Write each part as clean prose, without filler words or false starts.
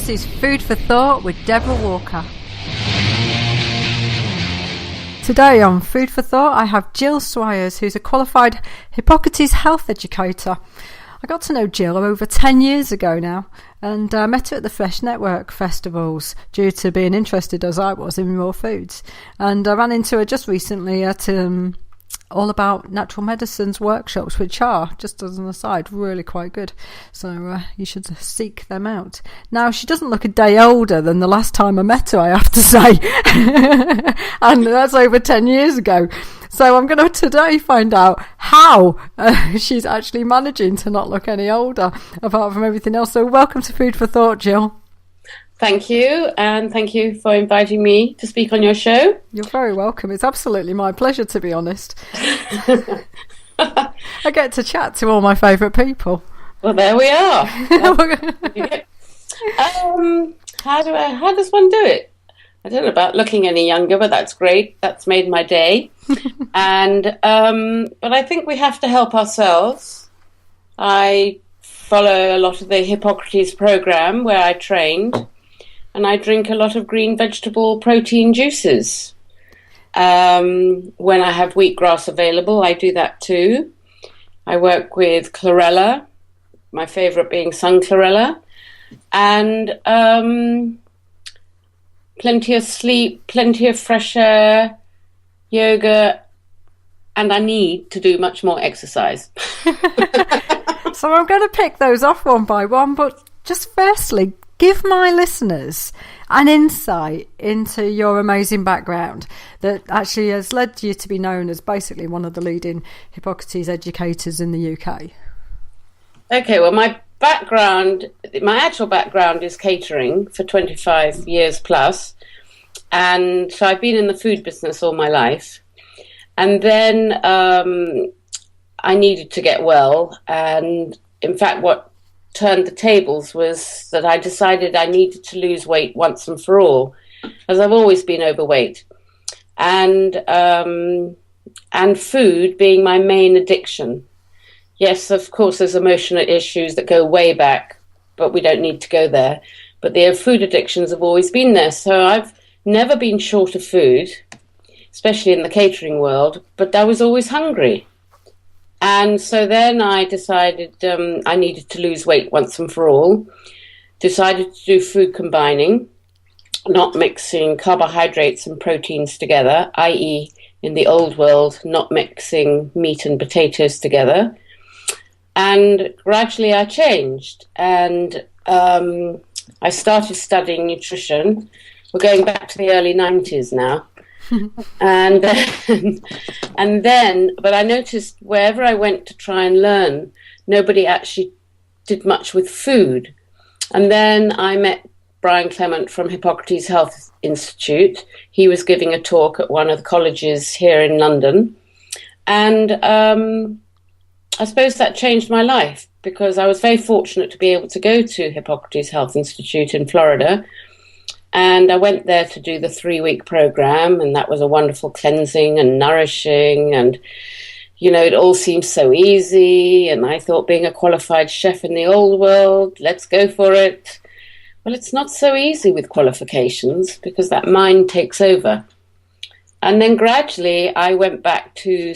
This is Food for Thought with Deborah Walker. Today on Food for Thought, I have Jill Swyers, who's a qualified Hippocrates Health Educator. I got to know Jill over 10 years ago now, and met her at the Fresh Network festivals due to being interested, as I was, in raw foods. And I ran into her just recently at All About Natural Medicines workshops, which are, just as an aside, really quite good. So you should seek them out. Now, she doesn't look a day older than the last time I met her, I have to say. And that's over 10 years ago. So I'm going to today find out how she's actually managing to not look any older, apart from everything else. So welcome to Food for Thought, Jill. Thank you, and thank you for inviting me to speak on your show. You're very welcome. It's absolutely my pleasure, to be honest. I get to chat to all my favourite people. Well, there we are. How does one do it? I don't know about looking any younger, but that's great. That's made my day. And but I think we have to help ourselves. I follow a lot of the Hippocrates program where I trained. And I drink a lot of green vegetable protein juices. When I have wheatgrass available, I do that too. I work with Chlorella, my favourite being sun Chlorella. And plenty of sleep, plenty of fresh air, yoga, and I need to do much more exercise. So I'm going to pick those off one by one, but just firstly, give my listeners an insight into your amazing background that actually has led you to be known as basically one of the leading Hippocrates educators in the UK. Okay, well, my actual background is catering for 25 years plus. And so I've been in the food business all my life. And then I needed to get well. And in fact, what turned the tables was that I decided I needed to lose weight once and for all, as I've always been overweight, and food being my main addiction. Yes, of course, there's emotional issues that go way back, but we don't need to go there. But the food addictions have always been there, so I've never been short of food, especially in the catering world, but I was always hungry. And so then I decided I needed to lose weight once and for all. Decided to do food combining, not mixing carbohydrates and proteins together, i.e. in the old world, not mixing meat and potatoes together. And gradually I changed, and I started studying nutrition. We're going back to the early 90s now. And then, but I noticed wherever I went to try and learn, nobody actually did much with food. And then I met Brian Clement from Hippocrates Health Institute. He was giving a talk at one of the colleges here in London. And I suppose that changed my life, because I was very fortunate to be able to go to Hippocrates Health Institute in Florida. And I went there to do the 3-week program, and that was a wonderful cleansing and nourishing. And, you know, it all seemed so easy. And I thought, being a qualified chef in the old world, let's go for it. Well, it's not so easy with qualifications, because that mind takes over. And then gradually I went back to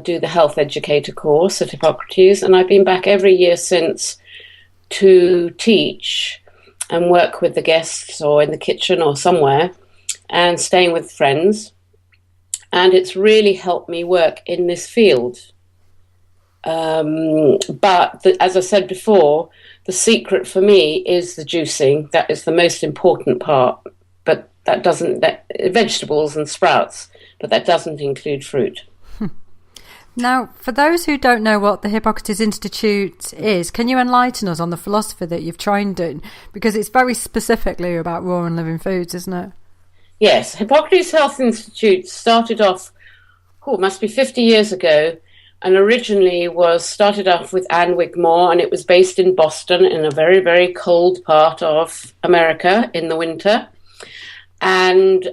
do the health educator course at Hippocrates. And I've been back every year since to teach and work with the guests or in the kitchen or somewhere and staying with friends. And it's really helped me work in this field. But as I said before, the secret for me is the juicing. That is the most important part. But vegetables and sprouts, but that doesn't include fruit. Now, for those who don't know what the Hippocrates Institute is, can you enlighten us on the philosophy that you've trained in? Because it's very specifically about raw and living foods, isn't it? Yes, Hippocrates Health Institute started off, must be 50 years ago, and originally started off with Anne Wigmore, and it was based in Boston in a very, very cold part of America in the winter. And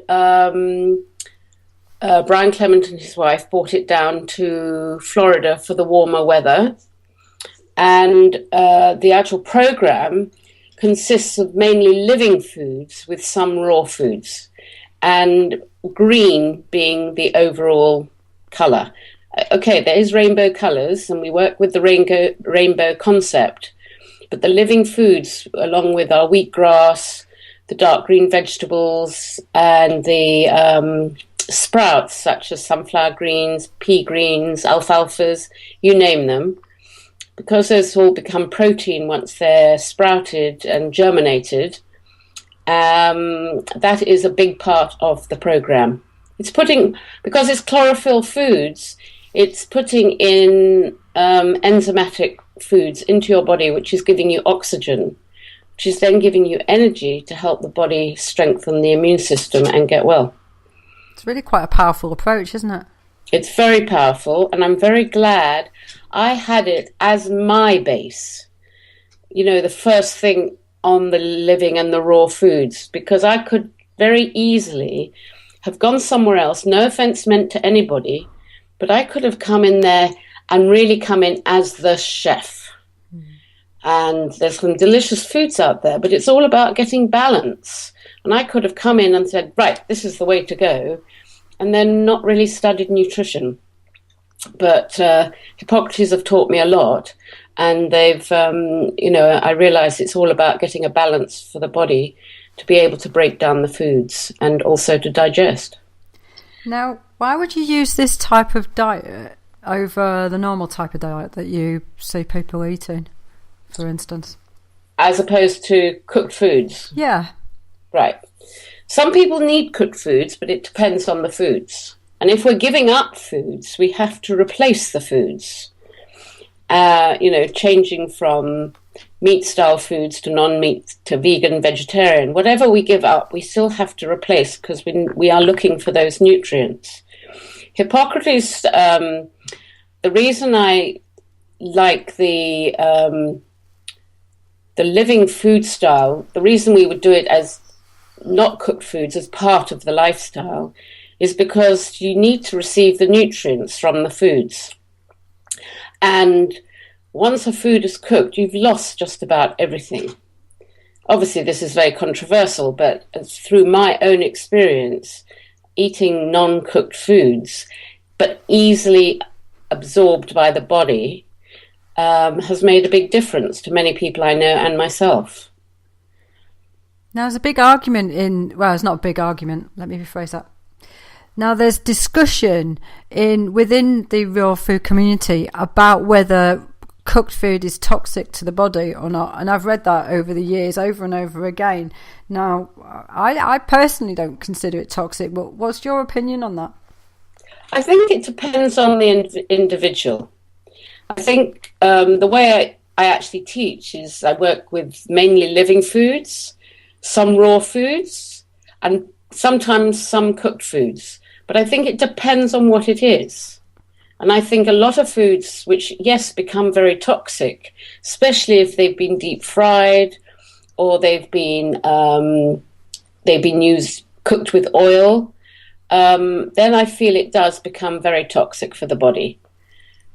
Brian Clement and his wife brought it down to Florida for the warmer weather. And the actual program consists of mainly living foods with some raw foods, and green being the overall colour. Okay, there is rainbow colours, and we work with the rainbow concept, but the living foods, along with our wheatgrass, the dark green vegetables, and the sprouts such as sunflower greens, pea greens, alfalfas, you name them, because those all become protein once they're sprouted and germinated, that is a big part of the program. It's because it's chlorophyll foods, it's putting in enzymatic foods into your body, which is giving you oxygen, which is then giving you energy to help the body strengthen the immune system and get well. It's really quite a powerful approach, isn't it? It's very powerful, and I'm very glad I had it as my base, the first thing on the living and the raw foods, because I could very easily have gone somewhere else, no offense meant to anybody, but I could have come in there and really come in as the chef. And there's some delicious foods out there, but it's all about getting balance. And I could have come in and said, right, this is the way to go, and then not really studied nutrition. But Hippocrates have taught me a lot, and they've, I realize it's all about getting a balance for the body to be able to break down the foods and also to digest. Now, why would you use this type of diet over the normal type of diet that you see people eating, for instance? As opposed to cooked foods? Yeah. Right. Some people need cooked foods, but it depends on the foods. And if we're giving up foods, we have to replace the foods. Changing from meat-style foods to non-meat to vegan, vegetarian. Whatever we give up, we still have to replace because we are looking for those nutrients. Hippocrates, the reason I like the living food style, the reason we would do it as not cooked foods as part of the lifestyle is because you need to receive the nutrients from the foods. And once a food is cooked, you've lost just about everything. Obviously, this is very controversial, but through my own experience, eating non-cooked foods, but easily absorbed by the body, has made a big difference to many people I know and myself. Now, there's a big argument it's not a big argument, let me rephrase that. Now, there's discussion within the raw food community about whether cooked food is toxic to the body or not, and I've read that over the years, over and over again. Now, I personally don't consider it toxic, but what's your opinion on that? I think it depends on the individual. I think the way I actually teach is I work with mainly living foods, some raw foods, and sometimes some cooked foods. But I think it depends on what it is. And I think a lot of foods, which, yes, become very toxic, especially if they've been deep fried or they've been cooked with oil, then I feel it does become very toxic for the body.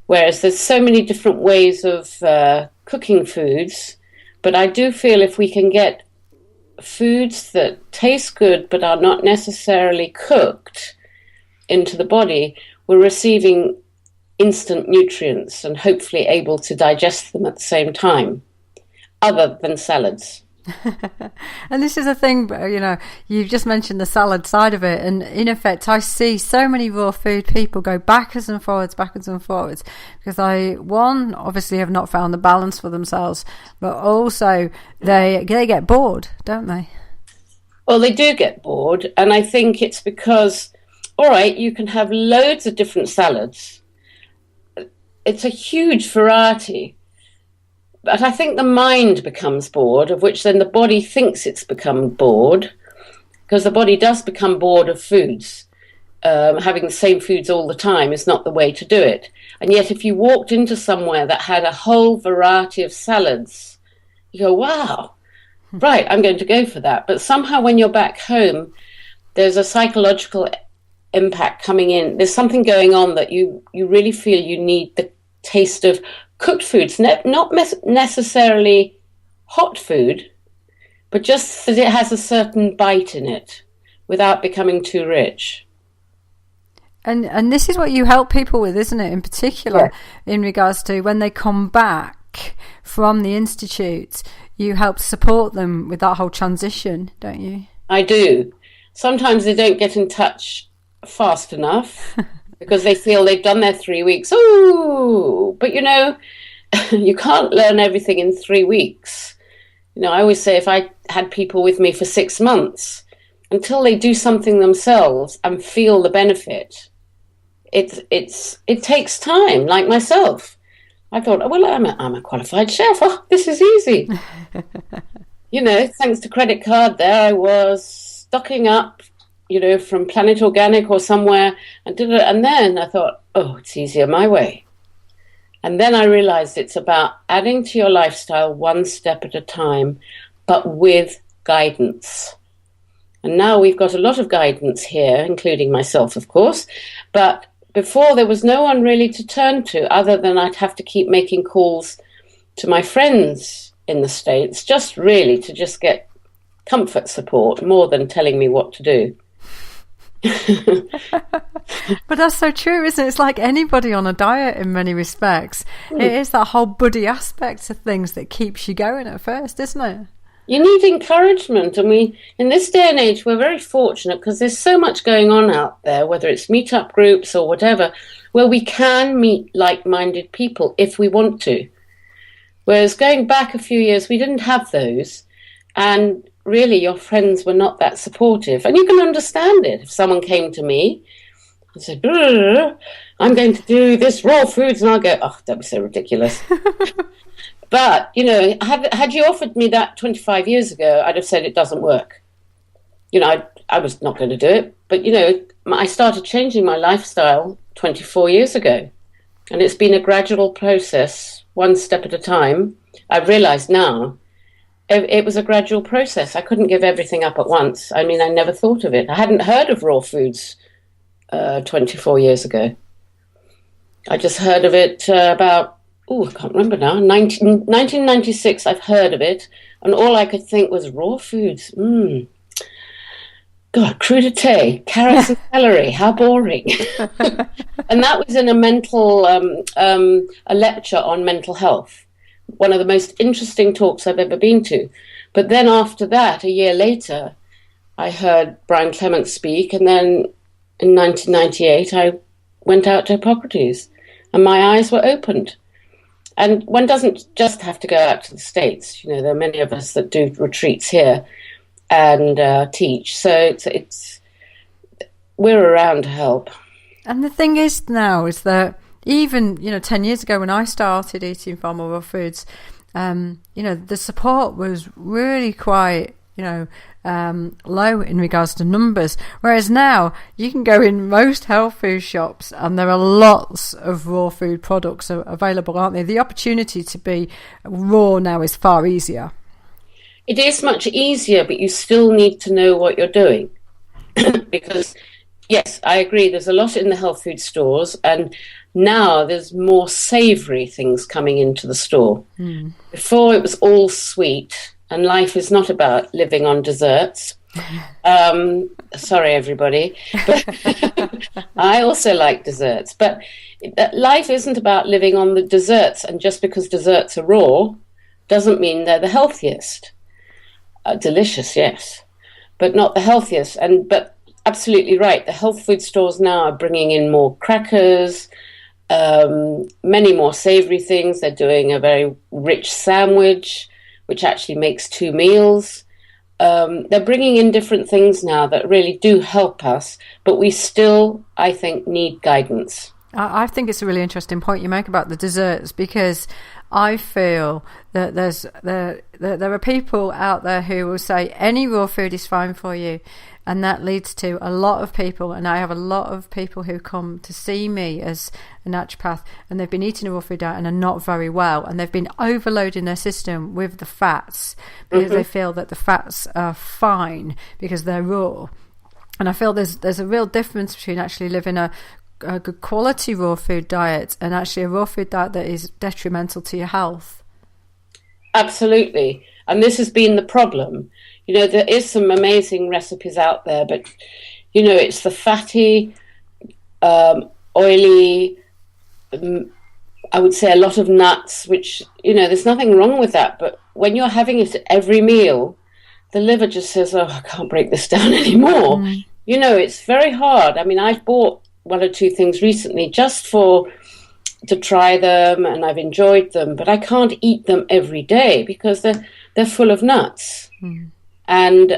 Whereas there's so many different ways of cooking foods, but I do feel if we can get foods that taste good but are not necessarily cooked into the body, we're receiving instant nutrients and hopefully able to digest them at the same time, other than salads. And this is a thing, you've just mentioned the salad side of it, and in effect I see so many raw food people go backwards and forwards because they obviously have not found the balance for themselves, but also they get bored, don't they? Well, they do get bored, and I think it's because, all right, you can have loads of different salads. It's a huge variety. But I think the mind becomes bored, of which then the body thinks it's become bored, because the body does become bored of foods. Having the same foods all the time is not the way to do it. And yet if you walked into somewhere that had a whole variety of salads, you go, wow, right, I'm going to go for that. But somehow when you're back home, there's a psychological impact coming in. There's something going on that you really feel you need the taste of cooked foods, not necessarily hot food, but just that it has a certain bite in it without becoming too rich. And this is what you help people with, isn't it, in particular, in regards to when they come back from the Institute, you help support them with that whole transition, don't you? I do. Sometimes they don't get in touch fast enough because they feel they've done their 3 weeks. Oh, but you know, you can't learn everything in 3 weeks. You know, I always say if I had people with me for 6 months, until they do something themselves and feel the benefit, it takes time. Like myself, I thought, oh, well, I'm a qualified chef. Oh, this is easy. You know, thanks to credit card, there I was stocking up, you know, from Planet Organic or somewhere, and did it. And then I thought, oh, it's easier my way. And then I realized it's about adding to your lifestyle one step at a time, but with guidance. And now we've got a lot of guidance here, including myself, of course. But before, there was no one really to turn to other than I'd have to keep making calls to my friends in the States, just really to just get comfort support more than telling me what to do. But that's so true, isn't it? It's like anybody on a diet in many respects. It is that whole buddy aspect of things that keeps you going at first, isn't it? You need encouragement, and in this day and age, we're very fortunate because there's so much going on out there, whether it's meetup groups or whatever, where we can meet like-minded people if we want to. Whereas going back a few years, we didn't have those, and really your friends were not that supportive. And you can understand it. If someone came to me and said, I'm going to do this raw foods, and I'll go, oh, don't be so ridiculous. But, you know, had you offered me that 25 years ago, I'd have said it doesn't work. You know, I was not going to do it. But, you know, I started changing my lifestyle 24 years ago. And it's been a gradual process, one step at a time. I've realized now it was a gradual process. I couldn't give everything up at once. I mean, I never thought of it. I hadn't heard of raw foods 24 years ago. I just heard of it about... I can't remember now. 1996, I've heard of it, and all I could think was raw foods. God, crudité, carrots and celery, how boring. And that was in a lecture on mental health, one of the most interesting talks I've ever been to. But then after that, a year later, I heard Brian Clement speak, and then in 1998, I went out to Hippocrates, and my eyes were opened. And one doesn't just have to go out to the States. You know, there are many of us that do retreats here and teach. So it's we're around to help. And the thing is now is that even, 10 years ago when I started eating far more raw foods, the support was really quite, low in regards to numbers. Whereas now you can go in most health food shops and there are lots of raw food products available, aren't there? The opportunity to be raw now is far easier. It is much easier, but you still need to know what you're doing. Because, yes, I agree, there's a lot in the health food stores, and now there's more savoury things coming into the store. Before it was all sweet, and life is not about living on desserts. Sorry, everybody. But I also like desserts. But life isn't about living on the desserts, and just because desserts are raw doesn't mean they're the healthiest. Delicious, yes, but not the healthiest. But absolutely right, the health food stores now are bringing in more crackers, many more savoury things. They're doing a very rich sandwich, which actually makes 2 meals. They're bringing in different things now that really do help us, but we still, I think, need guidance. I think it's a really interesting point you make about the desserts, because I feel that there are people out there who will say any raw food is fine for you, and that leads to a lot of people, and I have a lot of people who come to see me as a naturopath, and they've been eating a raw food diet and are not very well, and they've been overloading their system with the fats because they feel that the fats are fine because they're raw. And I feel there's a real difference between actually living a good quality raw food diet and actually a raw food diet that is detrimental to your health. Absolutely. And this has been the problem. There is some amazing recipes out there, but, it's the fatty, oily, I would say a lot of nuts, which, there's nothing wrong with that. But when you're having it at every meal, the liver just says, oh, I can't break this down anymore. It's very hard. I mean, I've bought one or two things recently just to try them, and I've enjoyed them, but I can't eat them every day because they're full of nuts. And,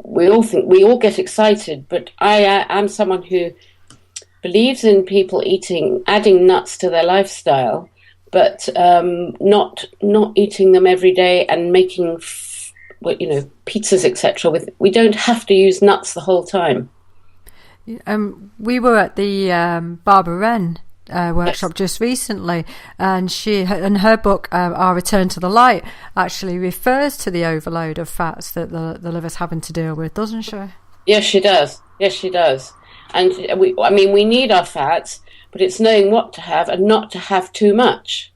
we all get excited, but I'm someone who believes in people adding nuts to their lifestyle, but not eating them every day and making, pizzas, etc. We don't have to use nuts the whole time. We were at the Barbara Wren workshop just recently, and she, in her book, Our Return to the Light, actually refers to the overload of fats that the liver's having to deal with, doesn't she? Yes, she does. And we need our fats, but it's knowing what to have and not to have too much.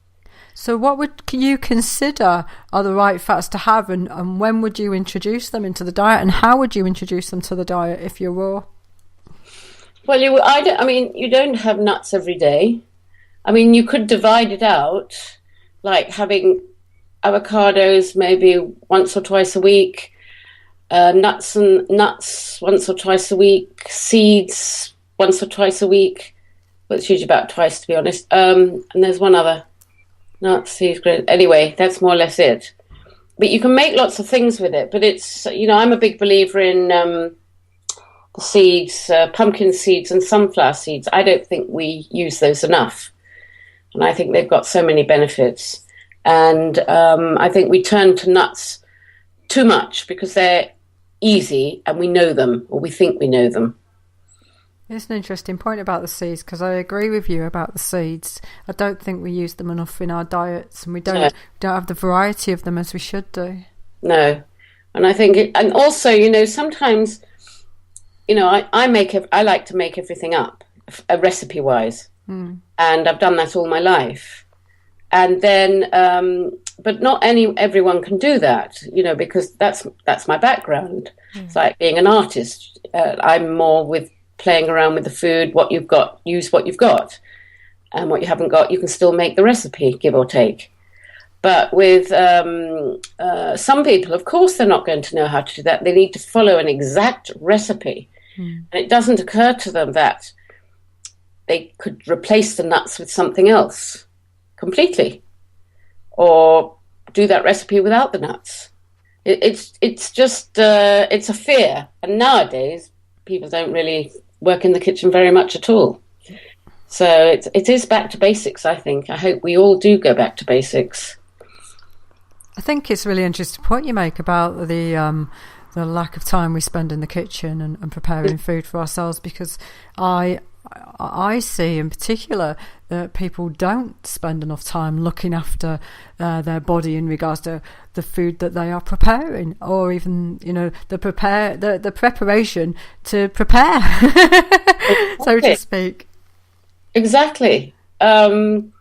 So what would you consider are the right fats to have, and when would you introduce them into the diet, and how would you introduce them to the diet if you're raw? Well, you don't have nuts every day. I mean, you could divide it out, like having avocados maybe once or twice a week, nuts once or twice a week, seeds once or twice a week. Well, it's usually about twice, to be honest. And there's one other, nuts, seeds, grains. Anyway, that's more or less it. But you can make lots of things with it. But it's, I'm a big believer in seeds, pumpkin seeds and sunflower seeds. I don't think we use those enough, and I think they've got so many benefits. And I think we turn to nuts too much because they're easy and we know them, or we think we know them. It's an interesting point about the seeds, because I agree with you about the seeds. I don't think we use them enough in our diets, and we don't have the variety of them as we should do. No, and I think and also, sometimes, I like to make everything up, recipe wise, and I've done that all my life. And then, but not everyone can do that, because that's my background. It's like being an artist. I'm more with playing around with the food. What you've got, use what you've got, and what you haven't got, you can still make the recipe, give or take. But with some people, of course, they're not going to know how to do that. They need to follow an exact recipe. And it doesn't occur to them that they could replace the nuts with something else completely, or do that recipe without the nuts. It's just it's a fear, and nowadays people don't really work in the kitchen very much at all. So it is back to basics. I think. I hope we all do go back to basics. I think it's a really interesting point you make about the lack of time we spend in the kitchen and preparing food for ourselves, because I see in particular that people don't spend enough time looking after their body in regards to the food that they are preparing, or even the preparation to prepare, so to speak. Exactly. Even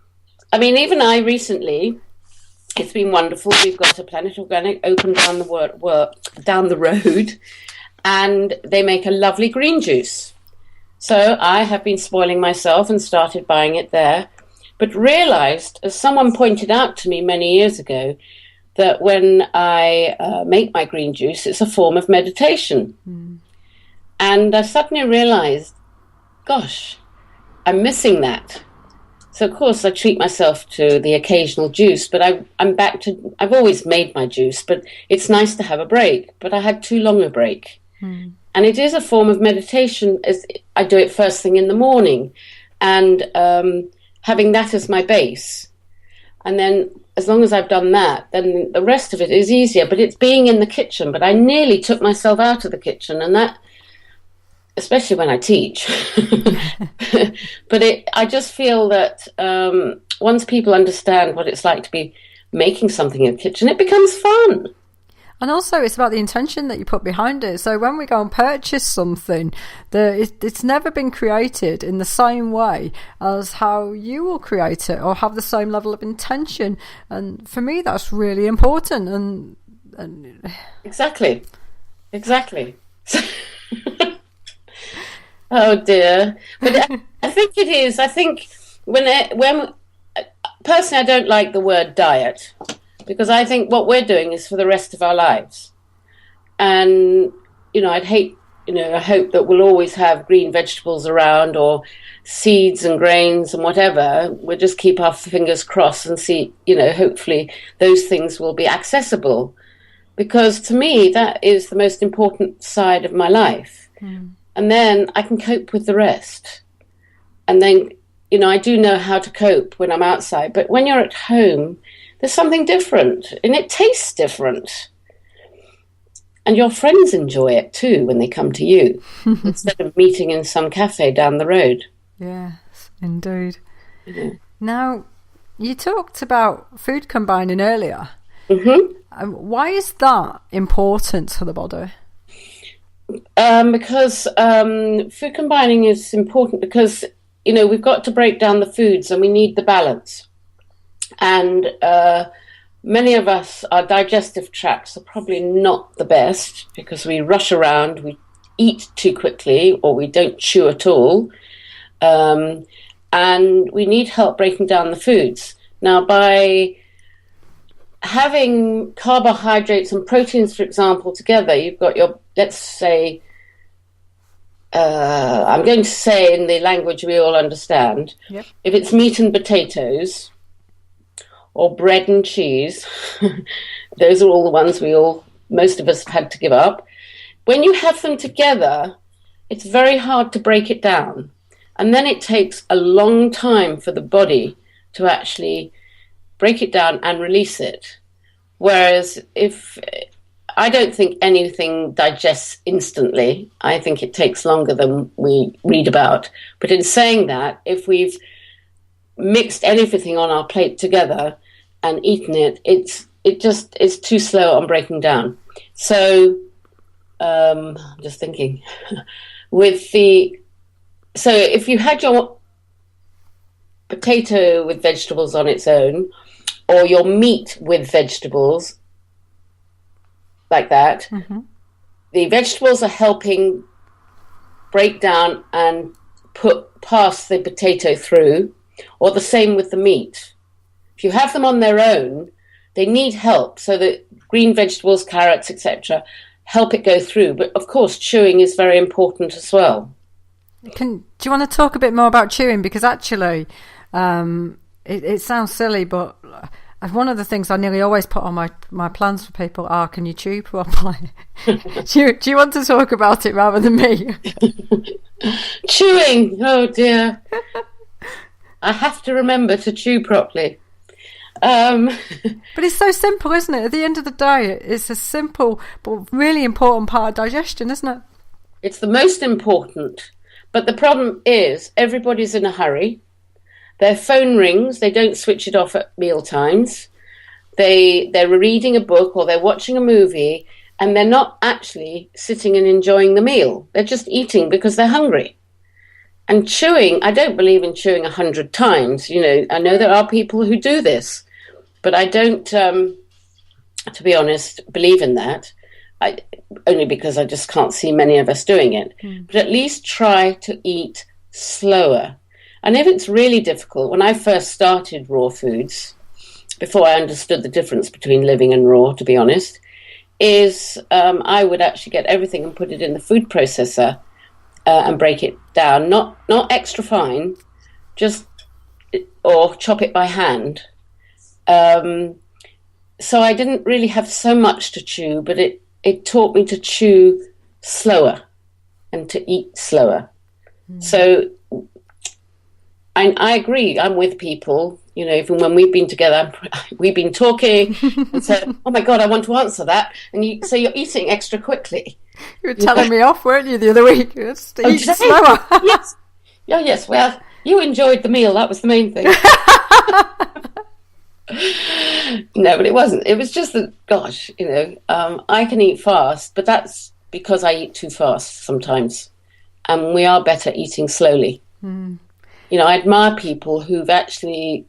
I recently. It's been wonderful. We've got a Planet Organic open down the road, and they make a lovely green juice. So I have been spoiling myself and started buying it there, but realized, as someone pointed out to me many years ago, that when I make my green juice, it's a form of meditation. And I suddenly realized, gosh, I'm missing that. So, of course, I treat myself to the occasional juice, but I'm back to, I've always made my juice, but it's nice to have a break. But I had too long a break. And it is a form of meditation. As I do it first thing in the morning, and having that as my base. And then as long as I've done that, then the rest of it is easier. But it's being in the kitchen. But I nearly took myself out of the kitchen, and that, especially when I teach. But I just feel that once people understand what it's like to be making something in the kitchen, it becomes fun. And also it's about the intention that you put behind it. So when we go and purchase something, it's never been created in the same way as how you will create it or have the same level of intention. And for me, that's really important. And Exactly. Oh dear. But I think it is. I think when personally, I don't like the word diet, because I think what we're doing is for the rest of our lives. And, I hope that we'll always have green vegetables around, or seeds and grains and whatever. We'll just keep our fingers crossed and see, hopefully those things will be accessible. Because to me, that is the most important side of my life. Mm. And then I can cope with the rest. And then, I do know how to cope when I'm outside. But when you're at home, there's something different. And it tastes different. And your friends enjoy it too when they come to you, instead of meeting in some cafe down the road. Yes, indeed. Mm-hmm. Now, you talked about food combining earlier. Mm-hmm. Why is that important to the body? Because food combining is important because, we've got to break down the foods and we need the balance. And many of us, our digestive tracts are probably not the best because we rush around, we eat too quickly, or we don't chew at all. And we need help breaking down the foods. Now, by having carbohydrates and proteins, for example, together, you've got your, let's say, I'm going to say in the language we all understand, yep. If it's meat and potatoes or bread and cheese, those are all the ones most of us have had to give up. When you have them together, it's very hard to break it down. And then it takes a long time for the body to actually break it down and release it. Whereas I don't think anything digests instantly. I think it takes longer than we read about. But in saying that, if we've mixed everything on our plate together and eaten it, it just is too slow on breaking down. So I'm just thinking, so if you had your potato with vegetables on its own, or your meat with vegetables, like that, mm-hmm. The vegetables are helping break down and pass the potato through, or the same with the meat. If you have them on their own, they need help, so that green vegetables, carrots, etc., help it go through. But of course, chewing is very important as well. Do you want to talk a bit more about chewing? Because actually, it sounds silly, but one of the things I nearly always put on my plans for people are, can you chew properly? do you want to talk about it rather than me? Chewing, oh dear. I have to remember to chew properly. But it's so simple, isn't it? At the end of the day, it's a simple but really important part of digestion, isn't it? It's the most important. But the problem is everybody's in a hurry. Their phone rings, they don't switch it off at meal times. They're reading a book or they're watching a movie, and they're not actually sitting and enjoying the meal. They're just eating because they're hungry. And chewing, I don't believe in chewing 100 times. I know there are people who do this, but I don't, to be honest, believe in that. Only because I just can't see many of us doing it. Mm. But at least try to eat slower. And if it's really difficult, when I first started raw foods, before I understood the difference between living and raw, to be honest, is I would actually get everything and put it in the food processor and break it down. Not extra fine, or chop it by hand. So I didn't really have so much to chew, but it taught me to chew slower and to eat slower. Mm. So I agree. I'm with people, even when we've been together, we've been talking and said, oh my God, I want to answer that. And so you're eating extra quickly. You were telling me off, weren't you, the other week? Just eat slower. Yes. Oh, yes. Well, you enjoyed the meal. That was the main thing. No, but it wasn't. It was just that, gosh, I can eat fast, but that's because I eat too fast sometimes. And we are better eating slowly. Mm. I admire people who've actually,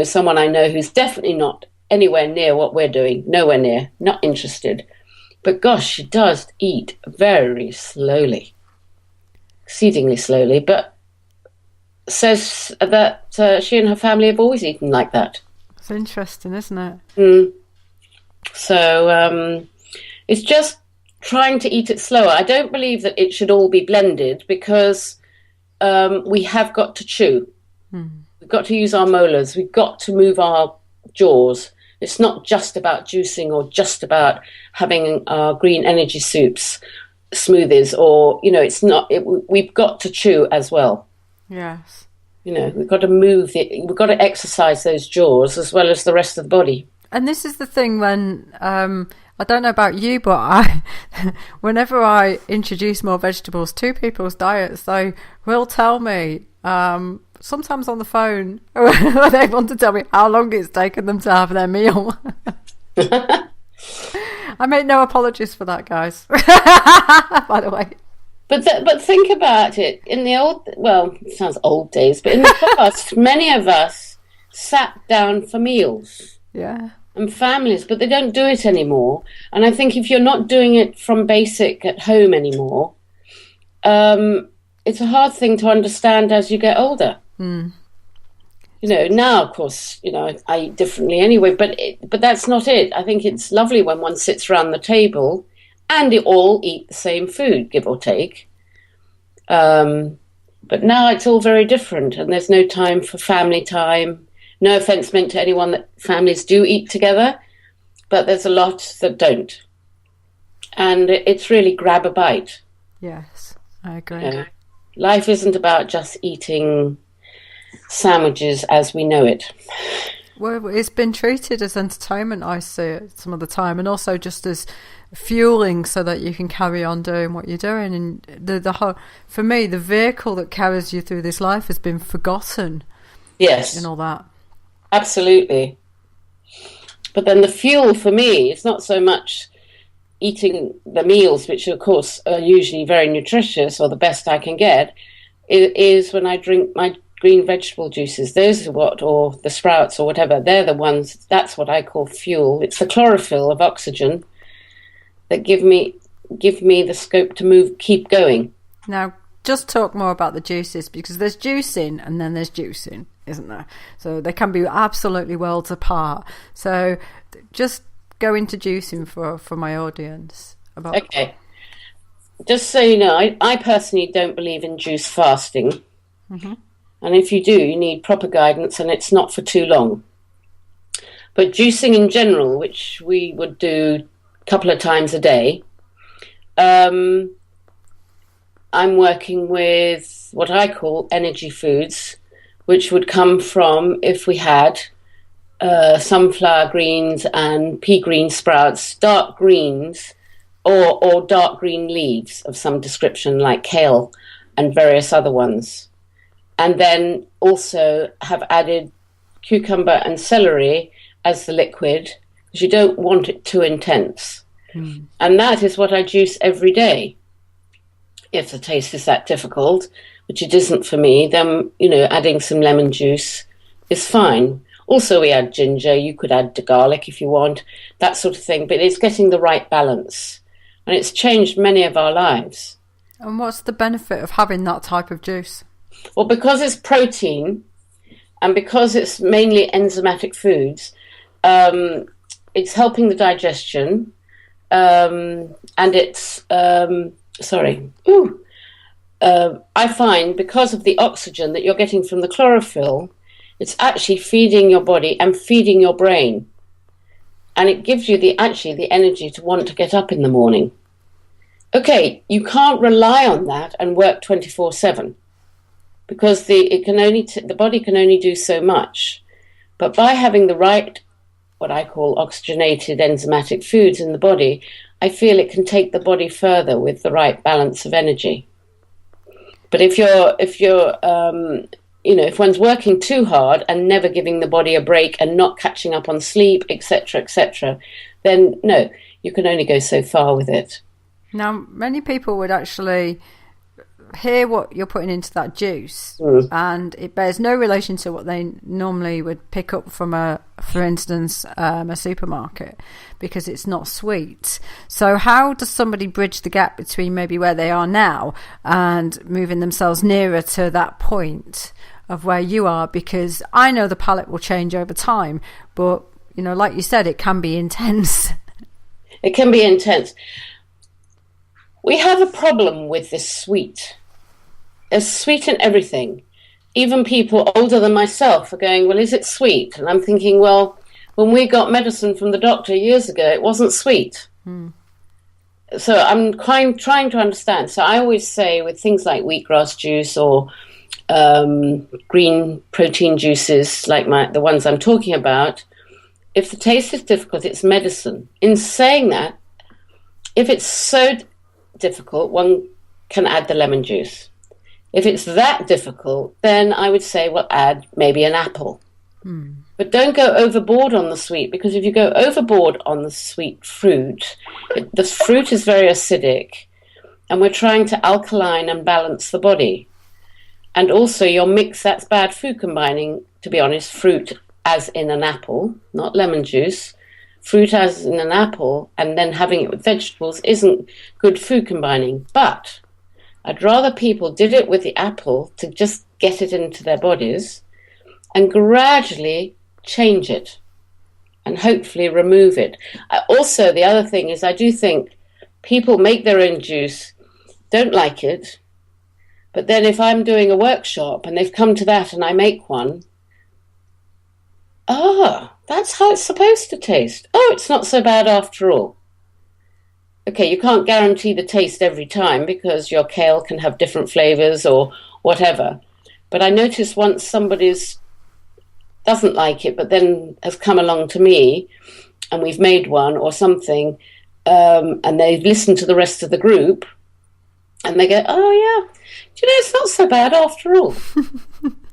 someone I know who's definitely not anywhere near what we're doing, nowhere near, not interested. But gosh, she does eat very slowly, exceedingly slowly, but says that she and her family have always eaten like that. It's interesting, isn't it? Mm. So it's just trying to eat it slower. I don't believe that it should all be blended because we have got to chew. Mm. We've got to use our molars. We've got to move our jaws. It's not just about juicing or just about having green energy soups, smoothies, or, it's not. We've got to chew as well. Yes. We've got to move we've got to exercise those jaws as well as the rest of the body. And this is the thing when, I don't know about you, but whenever I introduce more vegetables to people's diets, they will tell me, sometimes on the phone, they want to tell me how long it's taken them to have their meal. I make no apologies for that, guys, by the way. But think about it. In the it sounds old days, but in the past, many of us sat down for meals. Yeah. And families, but they don't do it anymore. And I think if you're not doing it from basic at home anymore, it's a hard thing to understand as you get older. Mm. Now, of course, I eat differently anyway, but that's not it. I think it's lovely when one sits around the table and you all eat the same food, give or take. But now it's all very different, and there's no time for family time. No offence meant to anyone that families do eat together, but there's a lot that don't. And it's really grab a bite. Yes, I agree. Life isn't about just eating sandwiches as we know it. Well, it's been treated as entertainment, I see it some of the time, and also just as fueling so that you can carry on doing what you're doing. And the whole, for me, the vehicle that carries you through this life has been forgotten. Yes. And all that. Absolutely. But then the fuel for me, it's not so much eating the meals, which of course are usually very nutritious or the best I can get, is when I drink my green vegetable juices. Those are or the sprouts or whatever, they're the ones, that's what I call fuel. It's the chlorophyll of oxygen that give me the scope to keep going. Now, just talk more about the juices, because there's juicing and then there's juicing, isn't there? So they can be absolutely worlds apart. So just go into juicing for my audience. Okay. Just so you know, I personally don't believe in juice fasting. Mm-hmm. And if you do, you need proper guidance, and it's not for too long. But juicing in general, which we would do a couple of times a day, I'm working with what I call energy foods, which would come from, if we had sunflower greens and pea green sprouts, dark greens, or dark green leaves of some description, like kale and various other ones. And then also have added cucumber and celery as the liquid, because you don't want it too intense. Mm. And that is what I juice every day. If the taste is that difficult, which it isn't for me, then, adding some lemon juice is fine. Also, we add ginger. You could add the garlic if you want, that sort of thing. But it's getting the right balance. And it's changed many of our lives. And what's the benefit of having that type of juice? Well, because it's protein and because it's mainly enzymatic foods, it's helping the digestion, and it's... I find because of the oxygen that you're getting from the chlorophyll, it's actually feeding your body and feeding your brain. And it gives you the energy to want to get up in the morning. Okay, you can't rely on that and work 24/7 because the body can only do so much. But by having the right, what I call oxygenated enzymatic foods in the body, I feel it can take the body further with the right balance of energy. But if you're if one's working too hard and never giving the body a break and not catching up on sleep, etc., then no, you can only go so far with it. Now, many people would actually hear what you're putting into that juice, and it bears no relation to what they normally would pick up from for instance, a supermarket, because it's not sweet. So how does somebody bridge the gap between maybe where they are now and moving themselves nearer to that point of where you are? Because I know the palate will change over time, but like you said, it can be intense. It can be intense. We have a problem with this sweet. There's sweet in everything. Even people older than myself are going, well, is it sweet? And I'm thinking, well, when we got medicine from the doctor years ago, it wasn't sweet. So I'm trying to understand. So I always say with things like wheatgrass juice or green protein juices, like the ones I'm talking about, if the taste is difficult, it's medicine. In saying that, if it's so difficult, one can add the lemon juice. If it's that difficult, then I would say, well, add maybe an apple. But don't go overboard on the sweet, because if you go overboard on the sweet fruit, the fruit is very acidic, and we're trying to alkaline and balance the body. And also your mix, that's bad food combining, to be honest, fruit as in an apple, not lemon juice. Fruit as in an apple, and then having it with vegetables isn't good food combining. But I'd rather people did it with the apple to just get it into their bodies and gradually change it and hopefully remove it. Also, the other thing is I do think people make their own juice, don't like it, but then if I'm doing a workshop and they've come to that and I make one, that's how it's supposed to taste. Oh, it's not so bad after all. Okay, you can't guarantee the taste every time because your kale can have different flavors or whatever. But I notice once somebody's doesn't like it, but then has come along to me and we've made one or something, and they've listened to the rest of the group and they go, oh yeah, it's not so bad after all.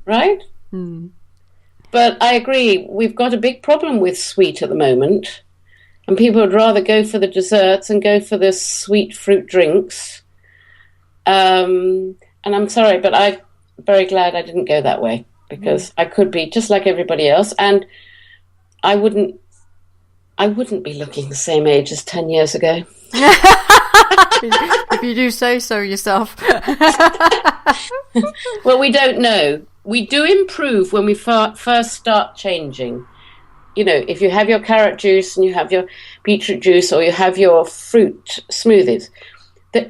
Right? But I agree, we've got a big problem with sweet at the moment, and people would rather go for the desserts and go for the sweet fruit drinks. And I'm sorry, but I'm very glad I didn't go that way, because I could be just like everybody else, and I wouldn't be looking the same age as 10 years ago. If you do say so yourself. Well, we don't know. We do improve when we first start changing. If you have your carrot juice and you have your beetroot juice or you have your fruit smoothies,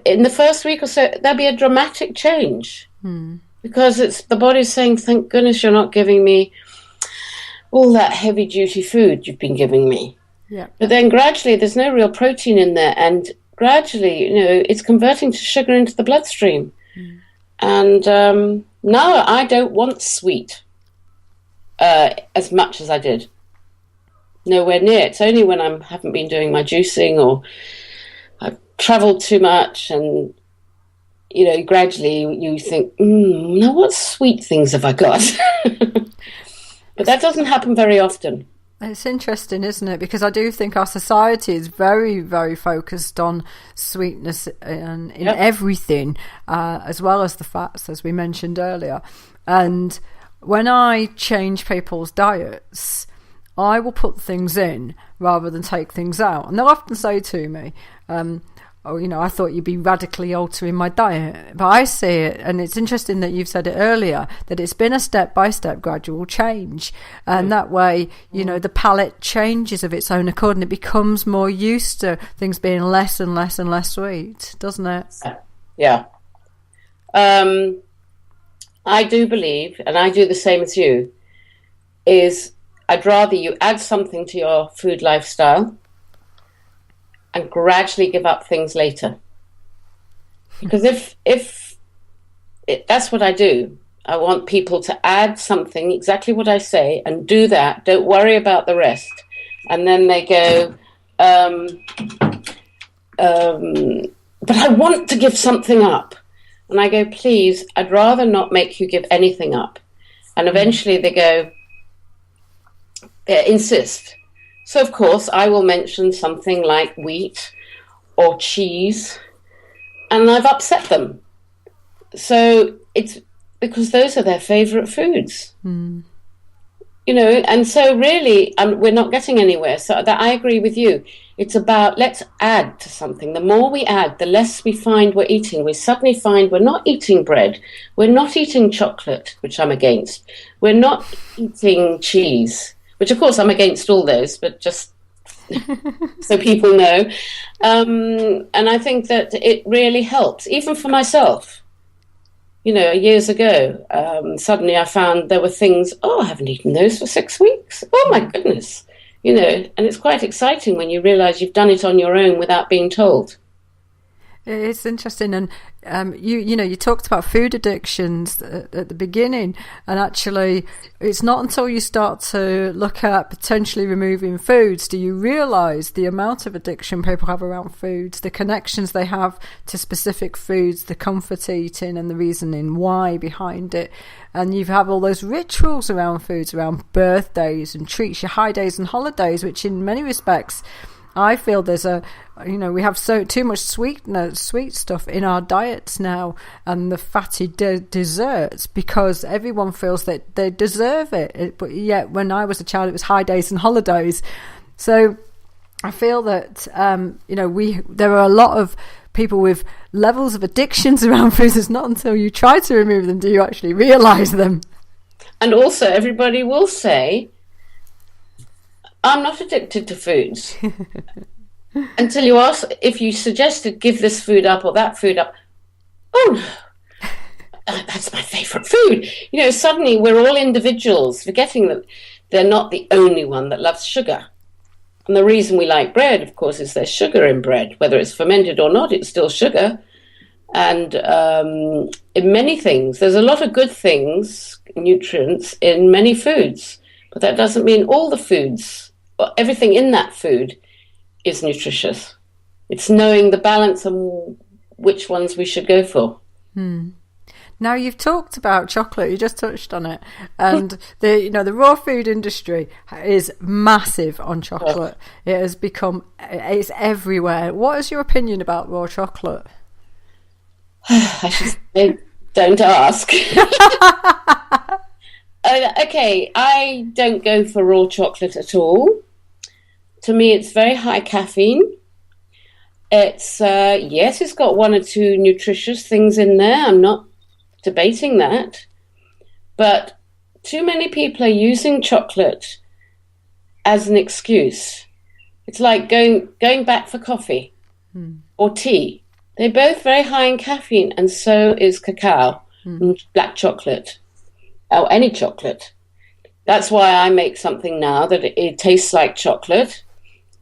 in the first week or so, there'll be a dramatic change. Because it's the body's saying, thank goodness you're not giving me all that heavy-duty food you've been giving me. Yeah. But then gradually there's no real protein in there, and gradually, it's converting to sugar into the bloodstream. And now I don't want sweet as much as I did. Nowhere near. It's only when I haven't been doing my juicing or I've travelled too much and, gradually you think, now what sweet things have I got? But that doesn't happen very often. It's interesting, isn't it? Because I do think our society is very, very focused on sweetness in everything, as well as the fats, as we mentioned earlier. And when I change people's diets, I will put things in rather than take things out. And they'll often say to me, I thought you'd be radically altering my diet. But I see it, and it's interesting that you've said it earlier, that it's been a step-by-step gradual change. And that way, the palate changes of its own accord and it becomes more used to things being less and less and less sweet, doesn't it? Yeah. I do believe, and I do the same as you, is I'd rather you add something to your food lifestyle and gradually give up things later. Because if that's what I do. I want people to add something, exactly what I say, and do that. Don't worry about the rest. And then they go, but I want to give something up. And I go, please, I'd rather not make you give anything up. And eventually they insist. So, of course, I will mention something like wheat or cheese, and I've upset them. So it's because those are their favourite foods. And so really we're not getting anywhere. So that I agree with you. It's about, let's add to something. The more we add, the less we find we're eating. We suddenly find we're not eating bread. We're not eating chocolate, which I'm against. We're not eating cheese, which of course I'm against all those, but just so people know. And I think that it really helps, even for myself. Years ago, suddenly I found there were things, I haven't eaten those for 6 weeks. Oh, my goodness. And it's quite exciting when you realise you've done it on your own without being told. It's interesting, and you talked about food addictions at the beginning, and actually it's not until you start to look at potentially removing foods do you realise the amount of addiction people have around foods, the connections they have to specific foods, the comfort eating and the reasoning why behind it. And you have all those rituals around foods, around birthdays and treats, your high days and holidays, which in many respects I feel there's we have too much sweet stuff in our diets now, and the fatty desserts, because everyone feels that they deserve it. But yet, when I was a child, it was high days and holidays. So I feel that there are a lot of people with levels of addictions around foods. It's not until you try to remove them do you actually realise them. And also, everybody will say, I'm not addicted to foods. Until you ask, if you suggested give this food up or that food up, oh no, that's my favourite food. Suddenly we're all individuals, forgetting that they're not the only one that loves sugar. And the reason we like bread, of course, is there's sugar in bread. Whether it's fermented or not, it's still sugar. And in many things, there's a lot of good things, nutrients, in many foods. But that doesn't mean all the foods, or everything in that food, is nutritious. It's knowing the balance and which ones we should go for. Now, you've talked about chocolate, you just touched on it, and the raw food industry is massive on chocolate. It has become, it's everywhere. What is your opinion about raw chocolate? I should say, don't ask. Okay, I don't go for raw chocolate at all. To me, it's very high caffeine. It's, yes, it's got one or two nutritious things in there. I'm not debating that. But too many people are using chocolate as an excuse. It's like going back for coffee or tea. They're both very high in caffeine, and so is cacao and black chocolate, or any chocolate. That's why I make something now that it tastes like chocolate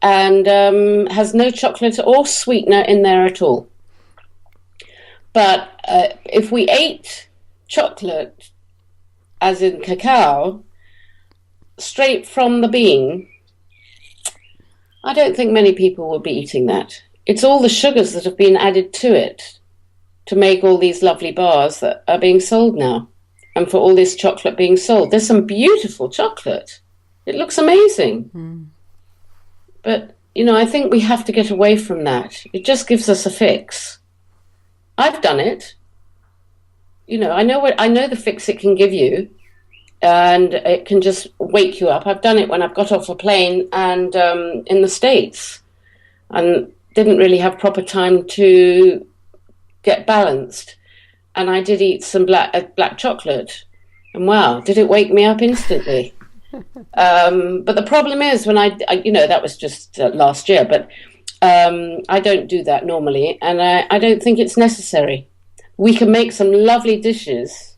and has no chocolate or sweetener in there at all. But if we ate chocolate, as in cacao, straight from the bean, I don't think many people would be eating that. It's all the sugars that have been added to it to make all these lovely bars that are being sold now, and for all this chocolate being sold. There's some beautiful chocolate. It looks amazing. But, I think we have to get away from that. It just gives us a fix. I've done it. I know the fix it can give you, and it can just wake you up. I've done it when I've got off a plane and in the States, and didn't really have proper time to get balanced. And I did eat some black chocolate, and wow, did it wake me up instantly. But the problem is when I that was just last year, but I don't do that normally, and I don't think it's necessary. We can make some lovely dishes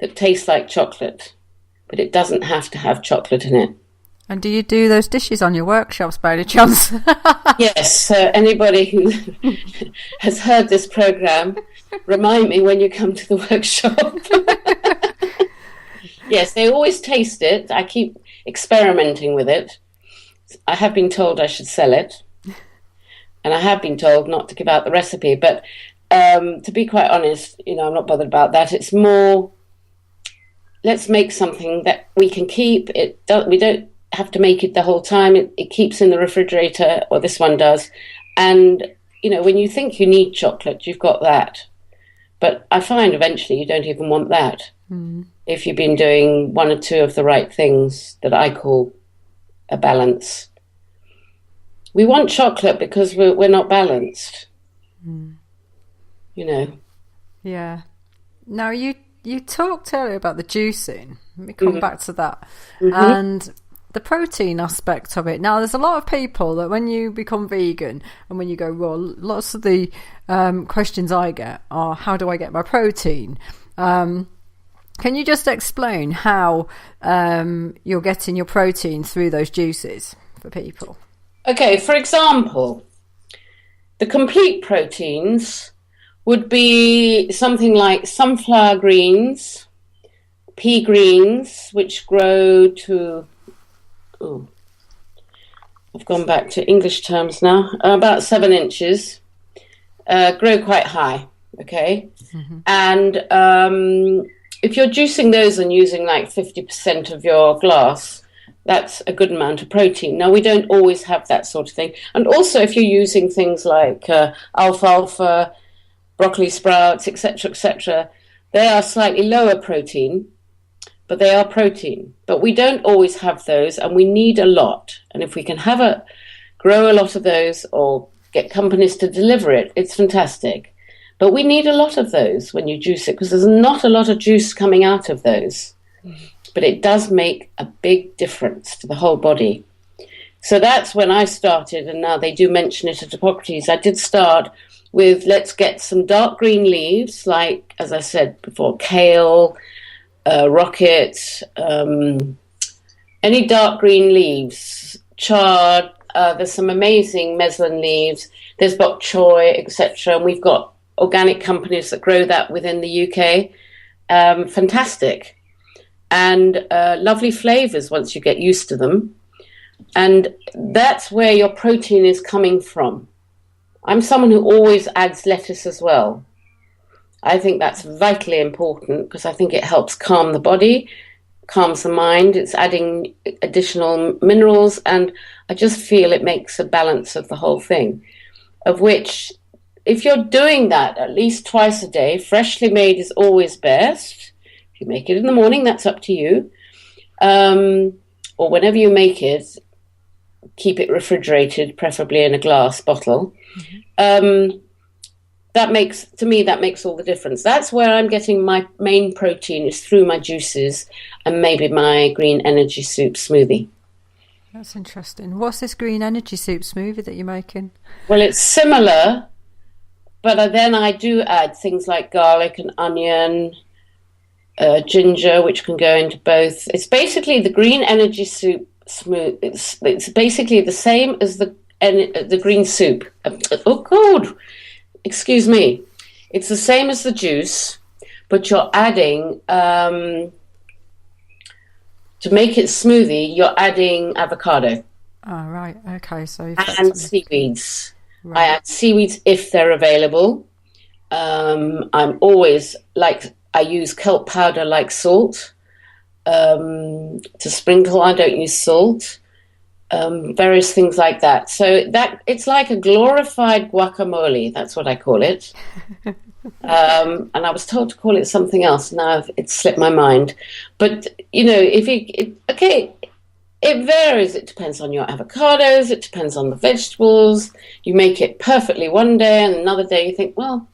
that taste like chocolate, but it doesn't have to have chocolate in it. And do you do those dishes on your workshops by any chance? Yes, anybody who has heard this program, remind me when you come to the workshop. Yes, they always taste it. I keep experimenting with it. I have been told I should sell it, and I have been told not to give out the recipe. But to be quite honest, I'm not bothered about that. It's more let's make something that we can keep. We don't have to make it the whole time. It keeps in the refrigerator, or this one does. And, when you think you need chocolate, you've got that. But I find eventually you don't even want that if you've been doing one or two of the right things that I call a balance. We want chocolate because we're not balanced, Yeah. Now, you talked earlier about the juicing. Let me come back to that. And the protein aspect of it. Now, there's a lot of people that when you become vegan and when you go raw, lots of the questions I get are, how do I get my protein? Can you just explain how you're getting your protein through those juices for people? Okay, for example, the complete proteins would be something like sunflower greens, pea greens, which grow to... I've gone back to English terms now, about 7 inches, grow quite high, okay? And if you're juicing those and using like 50% of your glass, that's a good amount of protein. Now, we don't always have that sort of thing. And also, if you're using things like alfalfa, broccoli sprouts, etc., they are slightly lower protein, but they are protein. But we don't always have those, and we need a lot. And if we can grow a lot of those or get companies to deliver it, it's fantastic. But we need a lot of those when you juice it, because there's not a lot of juice coming out of those. But it does make a big difference to the whole body. So that's when I started, and now they do mention it at Hippocrates. I did start with, let's get some dark green leaves, like, as I said before, kale, rocket, any dark green leaves, chard. There's some amazing meslan leaves. There's bok choy, etc. And we've got organic companies that grow that within the UK. Fantastic. And lovely flavors once you get used to them. And that's where your protein is coming from. I'm someone who always adds lettuce as well. I think that's vitally important because I think it helps calm the body, calms the mind. It's adding additional minerals, and I just feel it makes a balance of the whole thing, of which, if you're doing that at least twice a day, freshly made is always best. If you make it in the morning, that's up to you. Or whenever you make it, keep it refrigerated, preferably in a glass bottle. That makes all the difference. That's where I'm getting my main protein, is through my juices and maybe my green energy soup smoothie. That's interesting. What's this green energy soup smoothie that you're making? Well, it's similar, but then I do add things like garlic and onion, ginger, which can go into both. It's basically the green energy soup smooth. It's basically the same as the green soup. Oh God, excuse me. It's the same as the juice, but you're adding to make it smoothie. You're adding avocado. Oh right, okay. So and seaweeds. Right. I add seaweeds if they're available. I'm always I use kelp powder like salt to sprinkle. I don't use salt. Various things like that. So that it's like a glorified guacamole. That's what I call it. And I was told to call it something else. Now it's slipped my mind. But it varies. It depends on your avocados. It depends on the vegetables. You make it perfectly one day, and another day you think, well,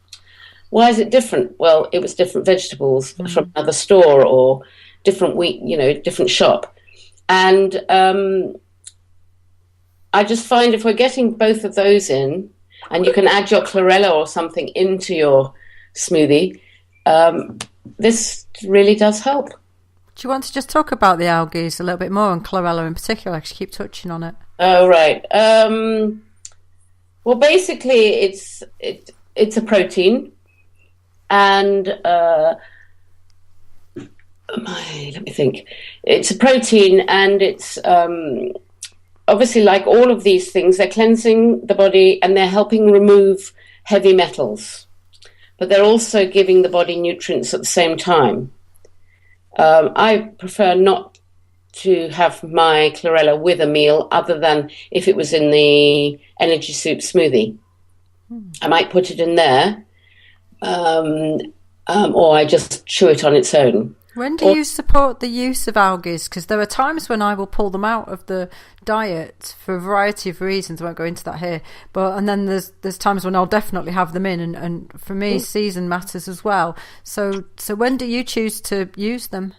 why is it different? Well, it was different vegetables from another store or different wheat, different shop. And I just find if we're getting both of those in, and you can add your chlorella or something into your smoothie, this really does help. Do you want to just talk about the algae a little bit more, and chlorella in particular, because you keep touching on it? Oh, right. Well, basically, it's a protein, and let me think. It's a protein, and it's obviously, like all of these things, they're cleansing the body and they're helping remove heavy metals, but they're also giving the body nutrients at the same time. I prefer not to have my chlorella with a meal, other than if it was in the energy soup smoothie. I might put it in there, or I just chew it on its own. When do you support the use of algae? Because there are times when I will pull them out of the diet for a variety of reasons. I won't go into that here. And then there's times when I'll definitely have them in, and for me, season matters as well. So when do you choose to use them?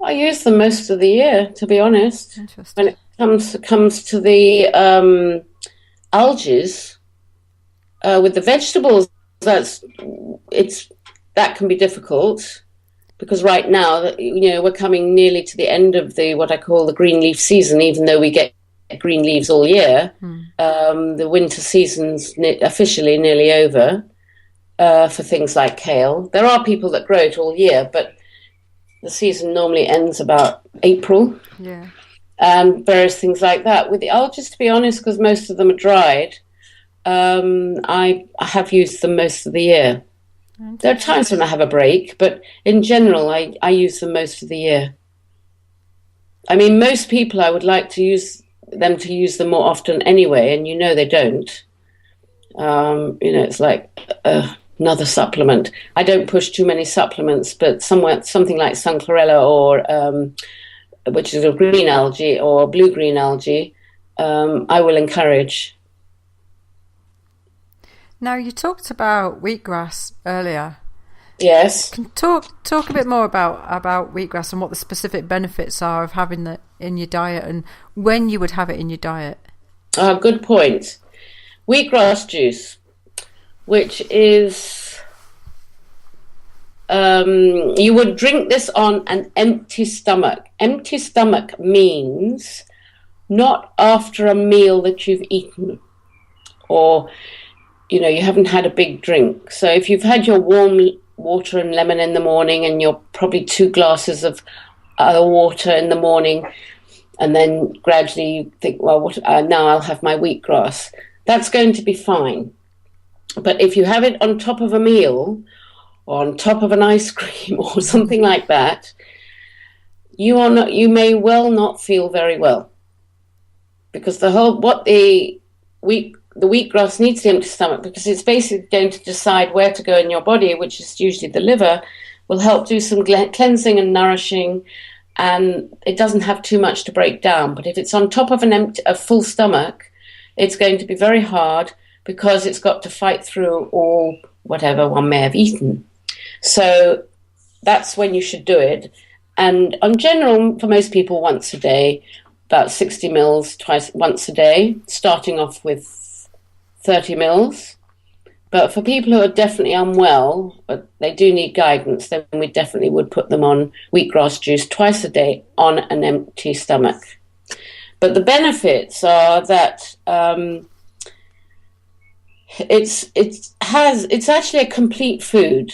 I use them most of the year, to be honest. Interesting. When it comes to the algae, with the vegetables, that can be difficult, because right now, we're coming nearly to the end of what I call the green leaf season. Even though we get green leaves all year, the winter season's officially nearly over for things like kale. There are people that grow it all year, but the season normally ends about April. Yeah. And various things like that. With the algae, to be honest, because most of them are dried, I have used them most of the year. There are times when I have a break, but in general, I use them most of the year. I mean, most people, I would like to use them more often anyway, and they don't. It's like another supplement. I don't push too many supplements, but something like sun chlorella, or which is a green algae or blue-green algae, I will encourage. Now, you talked about wheatgrass earlier. Yes. Can talk a bit more about wheatgrass and what the specific benefits are of having that in your diet, and when you would have it in your diet. Good point. Wheatgrass juice, which is, you would drink this on an empty stomach. Empty stomach means not after a meal that you've eaten, or you haven't had a big drink. So if you've had your warm water and lemon in the morning, and you're probably 2 glasses of other water in the morning, and then gradually you think, well, now I'll have my wheatgrass, that's going to be fine. But if you have it on top of a meal, or on top of an ice cream or something like that, you may well not feel very well, because the wheatgrass needs the empty stomach, because it's basically going to decide where to go in your body, which is usually the liver, will help do some cleansing and nourishing, and it doesn't have too much to break down. But if it's on top of a full stomach, it's going to be very hard, because it's got to fight through all whatever one may have eaten. So that's when you should do it. And in general, for most people, once a day, about 60 mils once a day, starting off with 30 mils. But for people who are definitely unwell, but they do need guidance, then we definitely would put them on wheatgrass juice twice a day on an empty stomach. But the benefits are that it's actually a complete food,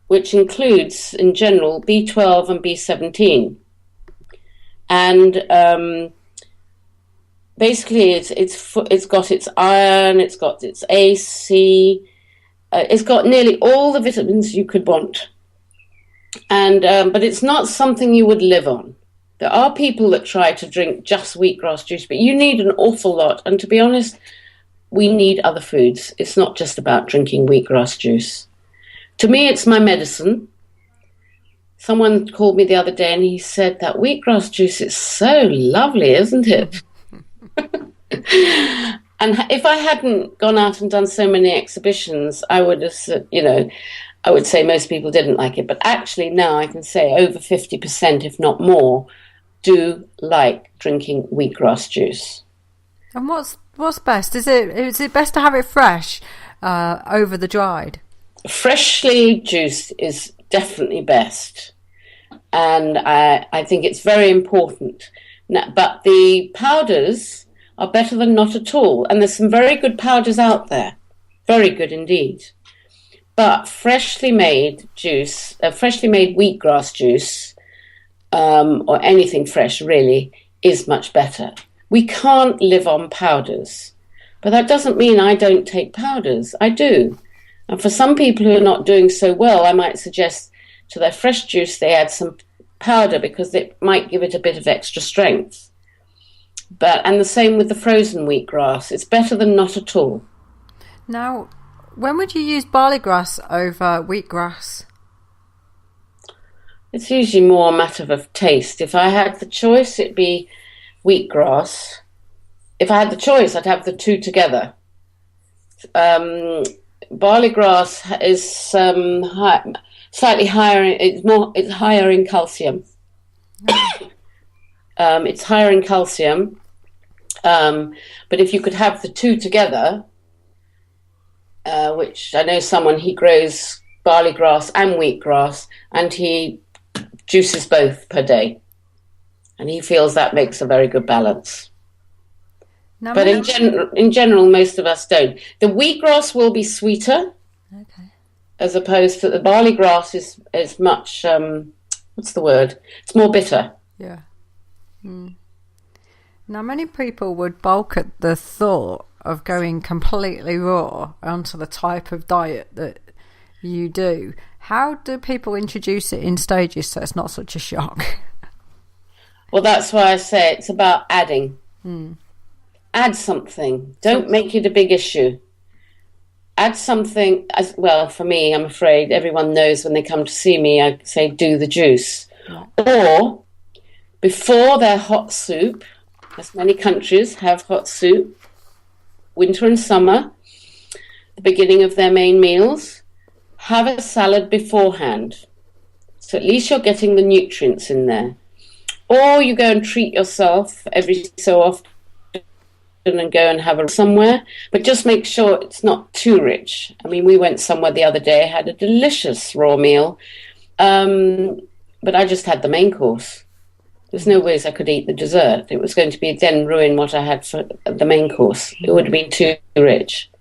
which includes, in general, B12 and B17. And basically, it's got its iron, it's got its A, C, it's got nearly all the vitamins you could want. And but it's not something you would live on. There are people that try to drink just wheatgrass juice, but you need an awful lot. And to be honest, we need other foods. It's not just about drinking wheatgrass juice. To me, it's my medicine. Someone called me the other day and he said that wheatgrass juice is so lovely, isn't it? And if I hadn't gone out and done so many exhibitions, I would have said, I would say most people didn't like it. But actually now I can say over 50%, if not more, do like drinking wheatgrass juice. And what's best? Is it best to have it fresh over the dried? Freshly juiced is definitely best. And I think it's very important. Now, but the powders are better than not at all. And there's some very good powders out there. Very good indeed. But freshly made juice, freshly made wheatgrass juice, or anything fresh really, is much better. We can't live on powders. But that doesn't mean I don't take powders. I do. And for some people who are not doing so well, I might suggest to their fresh juice, they add some powder because it might give it a bit of extra strength. And the same with the frozen wheatgrass. It's better than not at all. Now, when would you use barley grass over wheatgrass? It's usually more a matter of taste. If I had the choice, it'd be wheatgrass. If I had the choice, I'd have the two together. Barley grass is slightly higher. It's higher in calcium. It's higher in calcium. But if you could have the two together, which I know someone, he grows barley grass and wheatgrass, and he juices both per day, and he feels that makes a very good balance. Now, but in general, most of us don't. The wheatgrass will be sweeter, as opposed to the barley grass is much. What's the word? It's more bitter. Yeah. Now, many people would balk at the thought of going completely raw onto the type of diet that you do. How do people introduce it in stages so it's not such a shock? Well, that's why I say it's about adding. Add something. Don't make it a big issue. Add something. As well, for me, I'm afraid everyone knows when they come to see me, I say do the juice. Or before their hot soup, as many countries have hot soup, winter and summer, the beginning of their main meals, have a salad beforehand. So at least you're getting the nutrients in there. Or you go and treat yourself every so often and go and have a somewhere, but just make sure it's not too rich. I mean, we went somewhere the other day, had a delicious raw meal, but I just had the main course. There's no ways I could eat the dessert. It was going to be then ruin what I had for the main course. It would have been too rich.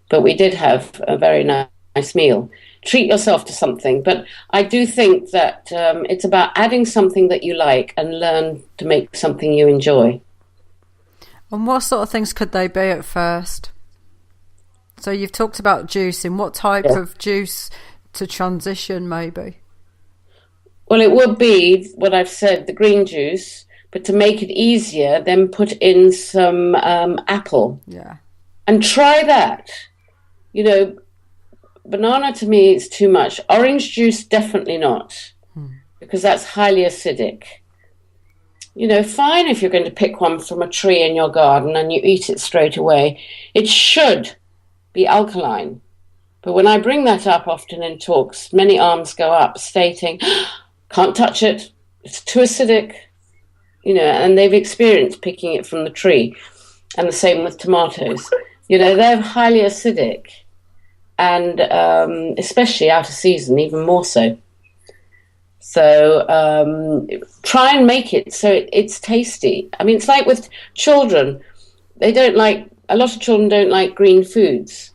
But we did have a very nice meal. Treat yourself to something. But I do think that it's about adding something that you like and learn to make something you enjoy. And what sort of things could they be at first? So you've talked about juicing. What type of juice to transition maybe? Well, it would be what I've said, the green juice, but to make it easier, then put in some apple. Yeah. And try that. You know, banana to me is too much. Orange juice, definitely not, because that's highly acidic. You know, fine if you're going to pick one from a tree in your garden and you eat it straight away. It should be alkaline. But when I bring that up often in talks, many arms go up stating, can't touch it, it's too acidic, you know, and they've experienced picking it from the tree. And the same with tomatoes. You know, they're highly acidic, and especially out of season, even more so. So try and make it so it's tasty. I mean, it's like with children. A lot of children don't like green foods.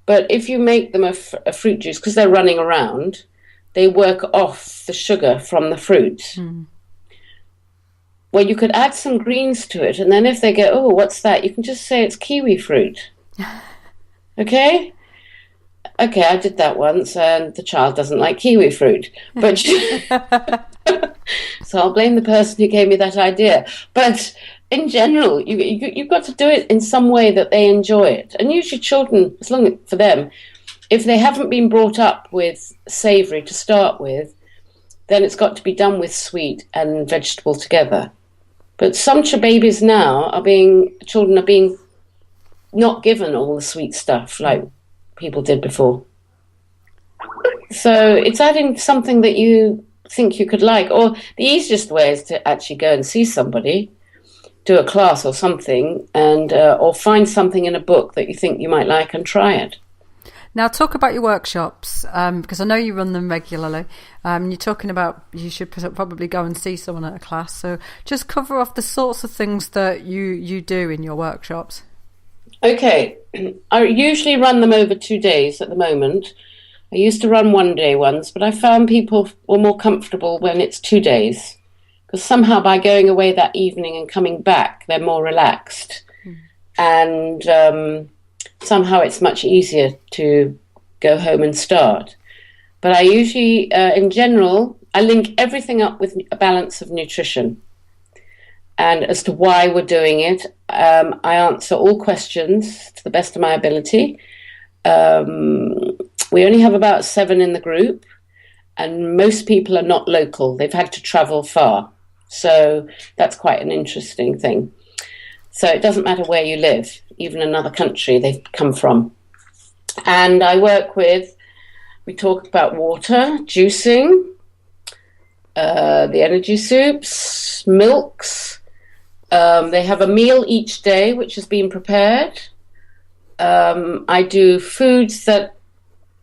But if you make them a fruit juice, because they're running around, they work off the sugar from the fruit. Well, you could add some greens to it, and then if they go, oh, what's that? You can just say it's kiwi fruit. Okay? Okay, I did that once, and the child doesn't like kiwi fruit. But so I'll blame the person who gave me that idea. But in general, you've got to do it in some way that they enjoy it. And usually children, as long as for them, if they haven't been brought up with savoury to start with, then it's got to be done with sweet and vegetable together. But some babies now children are being not given all the sweet stuff like people did before. So it's adding something that you think you could like. Or the easiest way is to actually go and see somebody, do a class or something, and or find something in a book that you think you might like and try it. Now, talk about your workshops, because I know you run them regularly. You're talking about you should probably go and see someone at a class. So just cover off the sorts of things that you do in your workshops. Okay. I usually run them over 2 days at the moment. I used to run 1 day ones, but I found people were more comfortable when it's 2 days. Because somehow by going away that evening and coming back, they're more relaxed. And somehow it's much easier to go home and start. But I usually, in general, I link everything up with a balance of nutrition. And as to why we're doing it, I answer all questions to the best of my ability. We only have about 7 in the group, and most people are not local. They've had to travel far. So that's quite an interesting thing. So it doesn't matter where you live, even another country they've come from. And I work with, we talk about water, juicing, the energy soups, milks. They have a meal each day, which has been prepared. I do foods that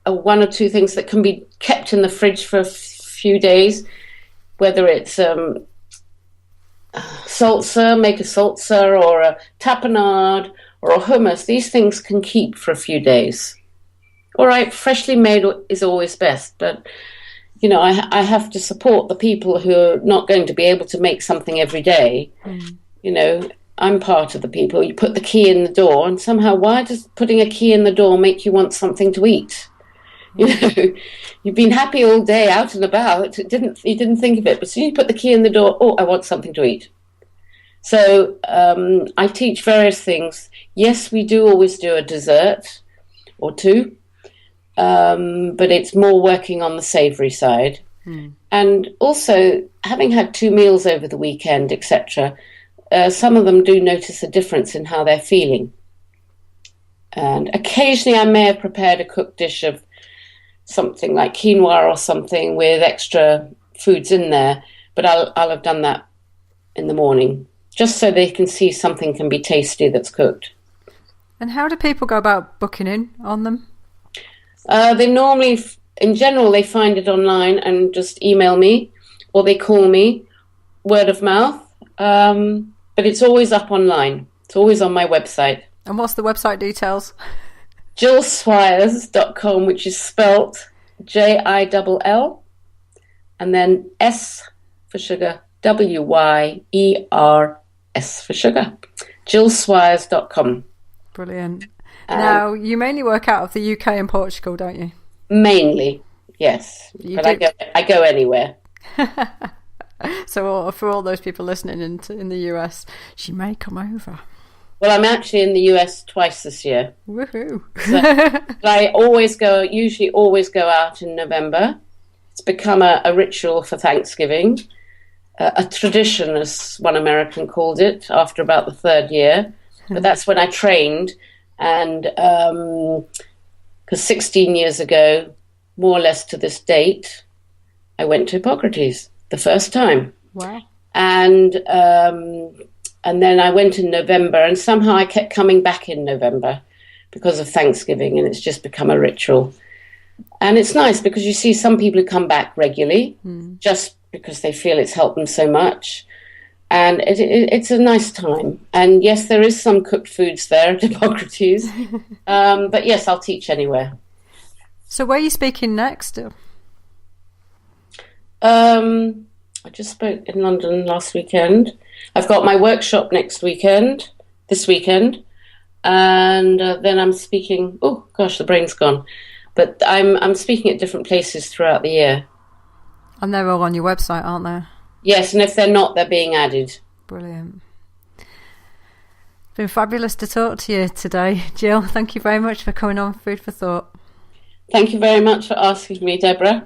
are 1 or 2 things that can be kept in the fridge for a few days, whether it's salsa, make a salsa, or a tapenade, or a hummus. These things can keep for a few days. All right, freshly made is always best, but I have to support the people who are not going to be able to make something every day. I'm part of the people. You put the key in the door, and somehow, why does putting a key in the door make you want something to eat? You've been happy all day out and about. You didn't think of it, but as soon as you put the key in the door, I want something to eat. So I teach various things. Yes, we do always do a dessert or 2, but it's more working on the savoury side. And also, having had 2 meals over the weekend, etc., some of them do notice a difference in how they're feeling. And occasionally I may have prepared a cooked dish of something like quinoa or something with extra foods in there, but I'll have done that in the morning, just so they can see something can be tasty that's cooked. And how do people go about booking in on them? They normally, in general, they find it online and just email me, or they call me, word of mouth. But it's always up online. It's always on my website. And what's the website details? JillSwyers.com, which is spelt Jill, and then S for sugar, WYERS for sugar. JillSwyers.com. Brilliant. Now, you mainly work out of the UK and Portugal, don't you? Mainly, yes. I go anywhere. So for all those people listening in the US, she may come over. Well, I'm actually in the US twice this year. Woohoo! I usually always go out in November. It's become a ritual for Thanksgiving, a tradition, as one American called it, after about the 3rd year. But that's when I trained, and because 16 years ago, more or less to this date, I went to Hippocrates the first time. Wow. And then I went in November, and somehow I kept coming back in November because of Thanksgiving, and it's just become a ritual. And it's nice because you see some people who come back regularly just because they feel it's helped them so much. And it's a nice time. And yes, there is some cooked foods there at Hippocrates. But yes, I'll teach anywhere. So where are you speaking next? I just spoke in London last weekend. I've got my workshop this weekend, and then I'm speaking. Oh gosh, the brain's gone. But I'm speaking at different places throughout the year. And they're all on your website, aren't they? Yes, and if they're not, they're being added. Brilliant. It's been fabulous to talk to you today, Jill. Thank you very much for coming on Food for Thought. Thank you very much for asking me, Deborah.